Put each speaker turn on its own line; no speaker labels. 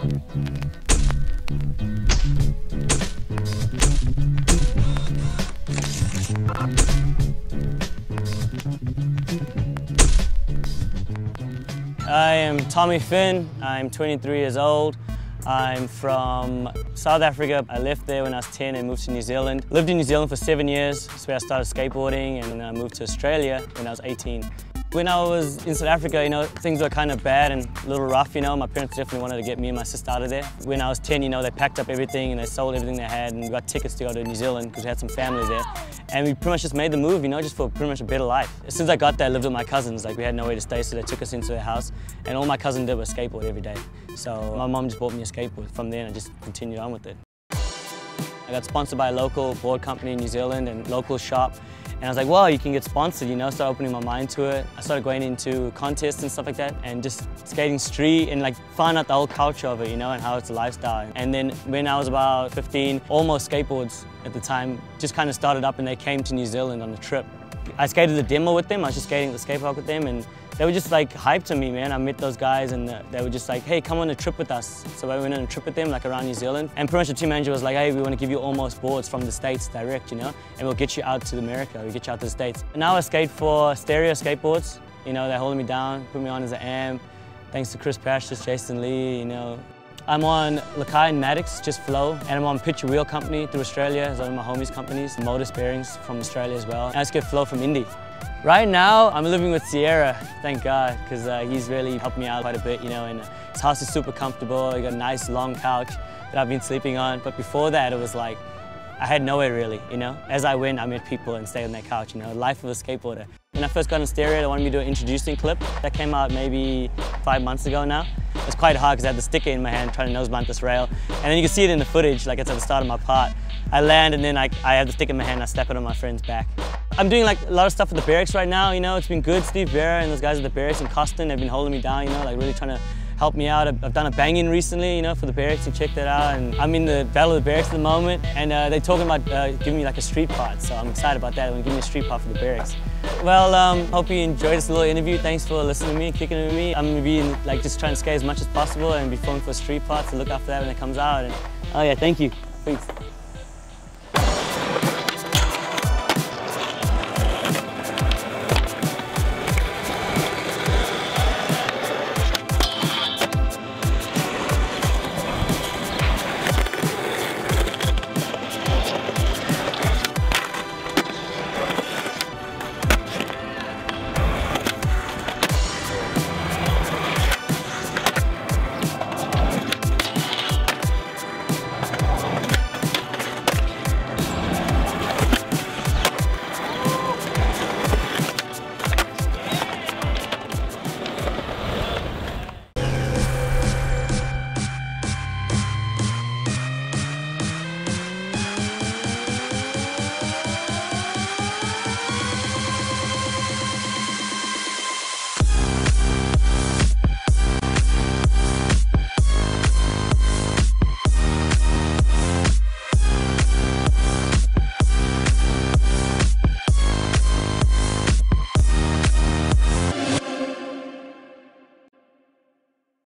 I am Tommy Fynn. I'm 23 years old. I'm from South Africa. I left there when I was 10 and moved to New Zealand. Lived in New Zealand for 7 years. That's where I started skateboarding, and then I moved to Australia when I was 18. When I was in South Africa, you know, things were kind of bad and a little rough, you know. My parents definitely wanted to get me and my sister out of there. When I was 10, you know, they packed up everything and they sold everything they had, and we got tickets to go to New Zealand because we had some family there. And we pretty much just made the move, you know, just for pretty much a better life. As soon as I got there, I lived with my cousins. Like, we had nowhere to stay, so they took us into their house. And all my cousin did was skateboard every day. So my mom just bought me a skateboard. From there, and I just continued on with it. I got sponsored by a local board company in New Zealand and local shop. And I was like, well, you can get sponsored, you know, started opening my mind to it. I started going into contests and stuff like that and just skating street and like find out the whole culture of it, you know, and how it's a lifestyle. And then when I was about 15, Almost Skateboards at the time just kind of started up, and they came to New Zealand on a trip. I skated the demo with them. I was just skating the skate park with them, and they were just like hyped on me, man. I met those guys and they were just like, hey, come on a trip with us. So I went on a trip with them, like around New Zealand. And pretty much the team manager was like, hey, we want to give you Almost boards from the States direct, you know, and we'll get you out to America, we'll get you out to the States. And now I skate for Stereo Skateboards. You know, they're holding me down, put me on as I am. Thanks to Chris Pashas, Jason Lee, you know. I'm on Lakai and Maddox, just Flow, and I'm on Picture Wheel Company through Australia, as one of my homies' companies. Motor Bearings from Australia as well. And I just get Flow from Indy. Right now, I'm living with Sierra, thank God, because he's really helped me out quite a bit, you know, and his house is super comfortable. I got a nice long couch that I've been sleeping on. But before that, it was like, I had nowhere really, you know. As I went, I met people and stayed on that couch, you know, life of a skateboarder. When I first got on Stereo, they wanted me to do an introducing clip. That came out maybe 5 months ago now. It was quite hard because I had the sticker in my hand trying to nose blunt this rail. And then you can see it in the footage, like it's at the start of my part. I land and then I have the stick in my hand and I step it on my friend's back. I'm doing like a lot of stuff with the barracks right now, you know, it's been good. Steve Vera and those guys at the barracks in Coston have been holding me down, you know, like really trying to help me out. I've done a bang-in recently, you know, for the barracks, and check that out. And I'm in the Battle of the Barracks at the moment, and they're talking about giving me like a street part, so I'm excited about that. They're gonna give me a street part for the barracks. Well, hope you enjoyed this little interview. Thanks for listening to me, kicking it with me. I'm gonna be like just trying to skate as much as possible and be filming for street parts, to look after that when it comes out. And, oh yeah, thank you. Thanks.